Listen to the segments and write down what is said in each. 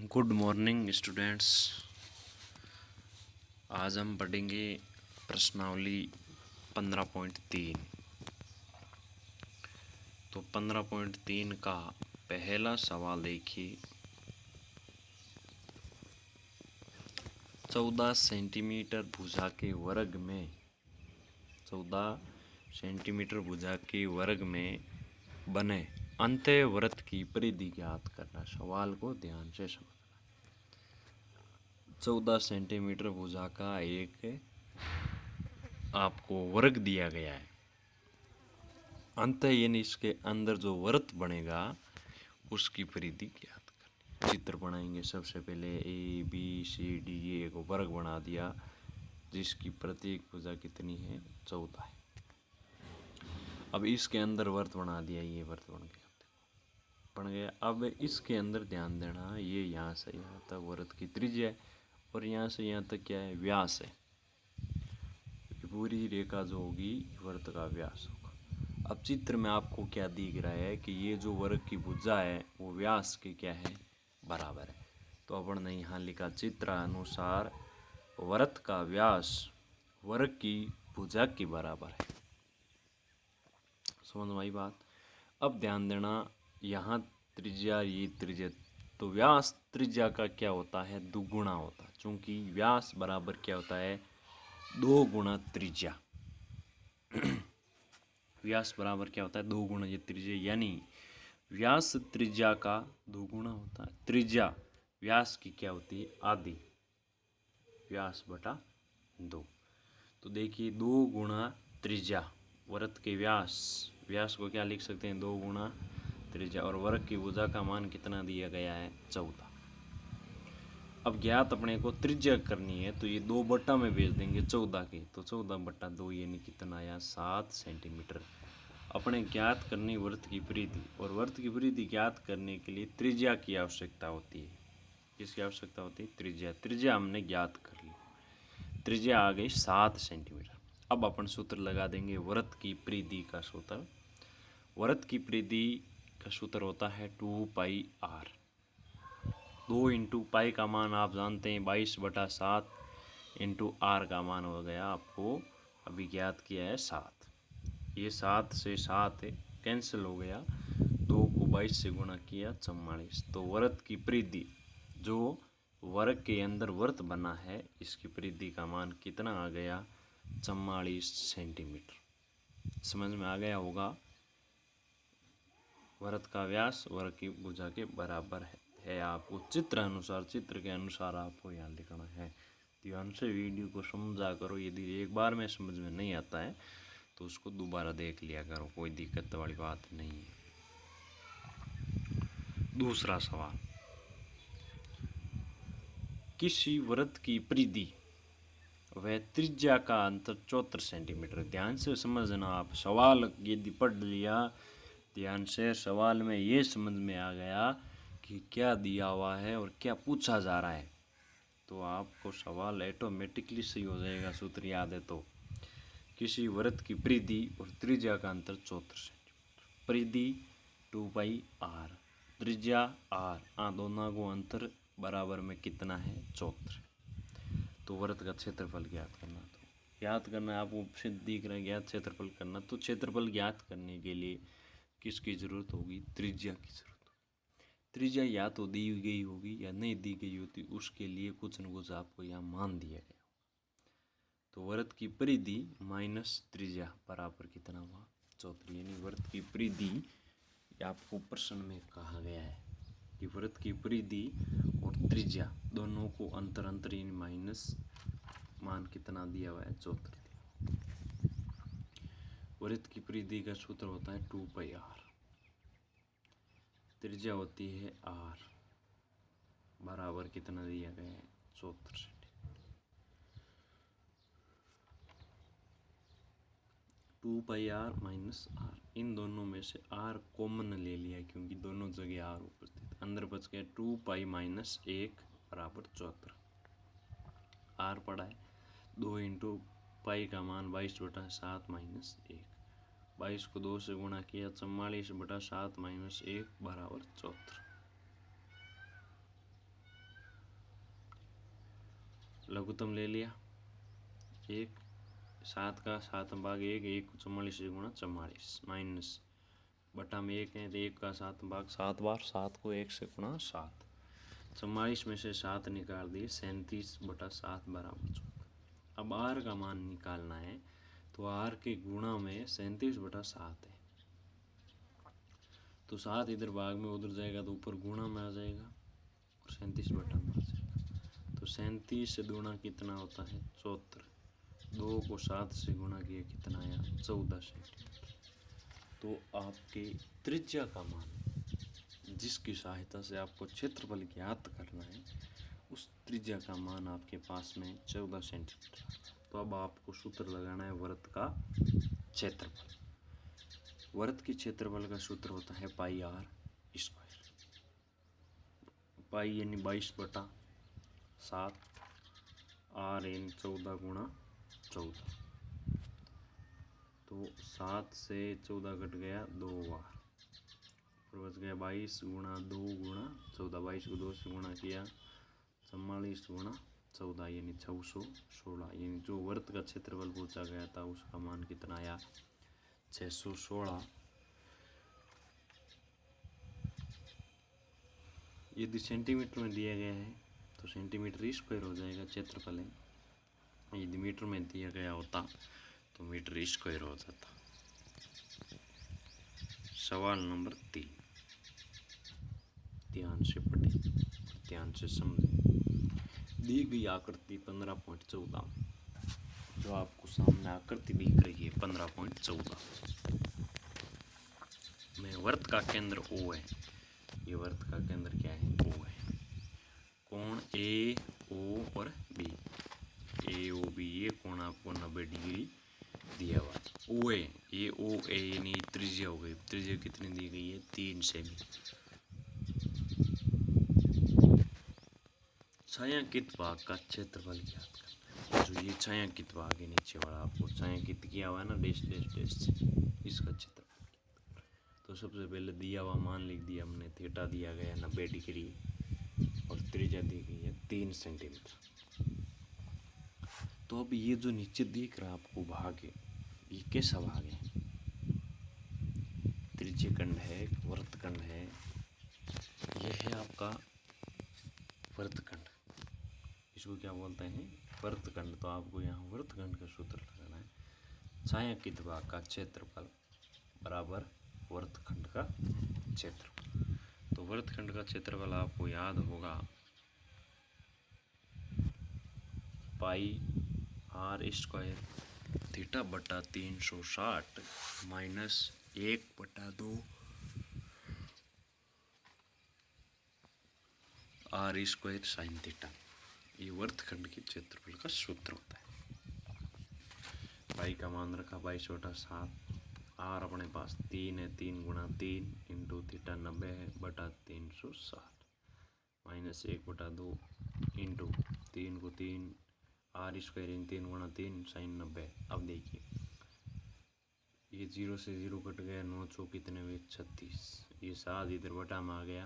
Good morning students. आज हम पढ़ेंगे प्रश्नावली 15.3। तो 15.3 का पहला सवाल देखिए। 14 सेंटीमीटर भुजा के वर्ग में 14 सेंटीमीटर भुजा के वर्ग में बने अंतःवृत्त की परिधि ज्ञात करना। सवाल को ध्यान से समझना। 14 सेंटीमीटर भुजा का एक आपको वर्ग दिया गया है। अंत यानी इसके अंदर जो वृत्त बनेगा उसकी परिधि ज्ञात करनी। चित्र बनाएंगे। सबसे पहले ए बी सी डी ये एक वर्ग बना दिया जिसकी प्रत्येक भुजा कितनी है 14 है। अब इसके अंदर वृत्त बना दिया, ये वृत्त बन गया। अब इसके अंदर ध्यान देना, ये यहाँ से यहाँ तक वृत्त की त्रिज्या है और यहाँ से यहाँ तक क्या है, व्यास है। पूरी रेखा जो होगी वृत्त का व्यास होगा। अब चित्र में आपको क्या दिख रहा है कि ये जो वर्ग की भुजा है वो व्यास के क्या है, बराबर है। तो अपन ने यहाँ लिखा चित्र अनुसार वृत्त का व्यास वर्ग की भुजा के बराबर है। समझ में आई बात। अब ध्यान देना, यहाँ त्रिज्या, ये त्रिज्या, तो व्यास त्रिज्या का क्या होता है, दुगुना होता है। चूंकि व्यास बराबर क्या होता है, 2 गुना त्रिज्या। व्यास बराबर क्या होता है, 2 गुना ये त्रिज्या, यानी व्यास त्रिज्या का 2 गुना होता है। त्रिज्या व्यास की क्या होती है, आधी, व्यास बटा 2। तो देखिए 2 गुना त्रिज्या वृत्त के व्यास को क्या लिख सकते हैं, 2 गुना त्रिज्या, और वर्ग की भुजा का मान कितना दिया गया है, 14। अब ज्ञात अपने को त्रिज्या करनी है तो ये 2 बट्टा में भेज देंगे 14 के, तो 14 बट्टा 2 यानी कितना आया, 7 सेंटीमीटर। अपने ज्ञात करनी वृत्त की परिधि, और वृत्त की परिधि ज्ञात करने के लिए त्रिज्या की आवश्यकता होती है। किसकी आवश्यकता होती है, त्रिज्या। त्रिज्या हमने ज्ञात कर ली, त्रिज्या आ गई 7 सेंटीमीटर। अब अपन सूत्र लगा देंगे वृत्त की परिधि का सूत्र। वृत्त की परिधि का सूत्र होता है 2πr। 2 इंटू पाई का मान आप जानते हैं 22/7 इंटू आर का मान हो गया आपको अभी ज्ञात किया है 7। ये 7 से 7 कैंसिल हो गया, 2 को 22 से गुणा किया 44। तो वृत्त की परिधि जो वर्ग के अंदर वृत्त बना है इसकी परिधि का मान कितना आ गया, 44 सेंटीमीटर। समझ में आ गया होगा। वृत्त का व्यास वर्ग की भुजा के बराबर है। आपको चित्र अनुसार, चित्र के अनुसार आपको यहाँ लिखना है। ध्यान से वीडियो को समझा करो। यदि एक बार में समझ में नहीं आता है तो उसको दोबारा देख लिया करो, कोई दिक्कत वाली बात नहीं है। दूसरा सवाल, किसी वृत्त की परिधि वह त्रिज्या का अंतर 74 सेंटीमीटर। ध्यान से समझना आप। सवाल यदि पढ़ लिया ध्यान से, सवाल में ये समझ में आ गया कि क्या दिया हुआ है और क्या पूछा जा रहा है, तो आपको सवाल ऑटोमेटिकली सही हो जाएगा। सूत्र याद है तो। किसी वृत्त की परिधि और त्रिज्या का अंतर 74 सेंटीमीटर। परिधि 2πr, त्रिज्या r, दोनों को अंतर बराबर में कितना है, 74। तो वृत्त का क्षेत्रफल ज्ञात करना। तो ज्ञात करना आपको सिद्ध दिख रहा है, ज्ञात क्षेत्रफल करना। तो क्षेत्रफल ज्ञात करने के लिए किसकी जरूरत होगी, त्रिज्या की जरूरत होगी। त्रिज्या या तो दी गई होगी या नहीं दी गई होती, उसके लिए कुछ न कुछ आपको यहाँ मान दिया गया। तो वृत्त की परिधि माइनस त्रिज्या बराबर कितना हुआ, 74। यानी वृत्त की परिधि आपको प्रश्न में कहा गया है कि वृत्त की परिधि और त्रिज्या दोनों को अंतर अंतर यानी माइनस मान कितना दिया हुआ है, 74 दिया। वृत्त की परिधि का सूत्र होता है 2πr, त्रिज्या होती है r, बराबर कितना दिया गया है, 74 सेंटीमीटर। 2πr माइनस r, इन दोनों में से r कॉमन ले लिया क्योंकि दोनों जगह r उपस्थित। अंदर बच गया 2π माइनस 1 बराबर 74। r पड़ा है 2 इंटू पाई का मान 22/7 माइनस 1। 22 को 2 से गुणा किया 44/7 माइनस 1 बराबर 74। लघुत्तम ले लिया, 1, 7 का 7 भाग 1, 1 को 44 से गुणा 44, माइनस बटा में 1 है तो 1 का 7 भाग 7 बार, 7 को 1 से गुणा 7, 44 में से 7 निकाल दिए, 37/7 बराबर 14। अब आर का मान निकालना है, तो आर के गुणा में 37/7 है, तो 7 इधर भाग में उधर जाएगा तो ऊपर गुणा में आ जाएगा और 37 बटा में आ जाएगा। तो 37 से गुणा कितना होता है 74, 2 को 7 से गुणा किया कितना आया 14 सेंटीमीटर। तो आपके त्रिज्या का मान, जिसकी सहायता से आपको क्षेत्रफल ज्ञात करना है, उस त्रिज्या का मान आपके पास में 14 सेंटीमीटर। तो अब आपको सूत्र लगाना है वृत्त का क्षेत्रफल। वृत्त के क्षेत्रफल का सूत्र होता है पाई आर स्क्वायर, पाई यानी 22/7, आर यानी 14 गुणा 14, तो 7 से 14 कट गया 2 बार, फिर बच गया 22 गुणा 2 गुणा 14, 22 को 2 से गुणा किया 44 गुणा 14 यानी 616, यानी जो वृत्त का क्षेत्रफल पूछा गया था उसका मान कितना आया 616। यदि सेंटीमीटर में दिया गया है तो सेंटीमीटर स्क्वायर हो जाएगा क्षेत्रफल है, यदि मीटर में दिया गया होता तो मीटर स्क्वायर हो जाता। सवाल नंबर 3, ध्यान से पढ़ें, ध्यान से समझें। दी गई आकृति 15.14, जो आपको सामने आकृति दिख रही है 15.14 में वृत्त का केंद्र O है, ये वृत्त का केंद्र क्या है O है, कोण ए ओ और बी, ए ओ बी, ये कोण आपको 90 डिग्री दिया हुआ है। O है, ये O ए यानी त्रिज्या हो गई, त्रिज्या कितनी दी गई है 3 सेमी। छायांकित भाग का क्षेत्रफल ज्ञात करना है, जो ये छायांकित भाग है नीचे वाला, आपको छायांकित किया हुआ है ना डैश डैश डैश से, इसका क्षेत्रफल। तो सबसे पहले दिया हुआ मान लिख दिया हमने, थीटा दिया गया 90 डिग्री और त्रिज्या दी गई है 3 सेंटीमीटर। तो अब ये जो नीचे दिख रहा है आपको भाग है, ये कैसा भाग है, त्रिज्यखंड है, वृत्तखंड है, यह है आपका वृत्तखंड, इसको क्या बोलते हैं वृत्तखंड। तो आपको यहाँ वृत्तखंड का सूत्र लगाना है, छायांकित भाग का क्षेत्रफल बराबर वृत्तखंड का क्षेत्रफल। तो वृत्तखंड का क्षेत्रफल आपको याद होगा पाई आर स्क्वायर थीटा बटा 360 minus 1/2 R square sine theta, ये वृत्तखंड के क्षेत्रफल का सूत्र होता है। पाई का मान रखा 22/7, आर अपने पास 3 है, 3 गुणा 3 इंटू थीटा 90 है बटा 360 माइनस 1/2 इंटू 3 को 3 आर स्क्वायर इन 3 गुणा 3 साइन 90। अब देखिए ये 0 से 0 कट गया, 9 चौक कितने हुए 36, ये 7 इधर बटा में आ गया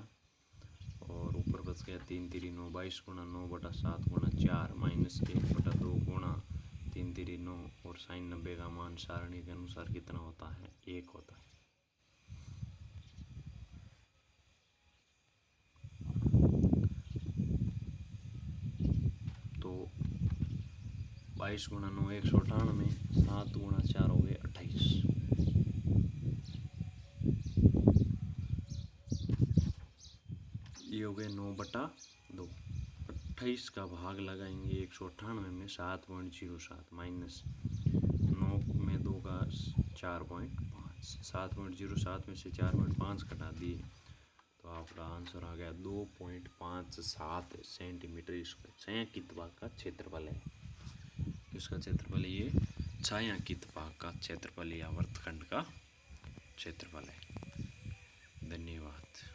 और ऊपर बच गया 3 3 9, 22 गुणा 9/7 गुणा 4 माइनस 1/2 गुणा 3 3 9 और साइन 90 का मान सारणी के अनुसार कितना होता है 1 होता है। तो 22 गुणा 9 198, 7 गुणा 4 हो गए 28, ये हो गए 9/2, 28 का भाग लगाएंगे 198 में 7.07 माइनस 9 में 2 का 4.5, 7.07 में से 4.5 कटा दिए तो आपका आंसर आ गया 2.57 सेंटीमीटर स्क्वायर। छायांकित भाग का क्षेत्रफल है, किसका क्षेत्रफल है ये छायांकित भाग का क्षेत्रफल या वृत्तखंड का क्षेत्रफल है। धन्यवाद।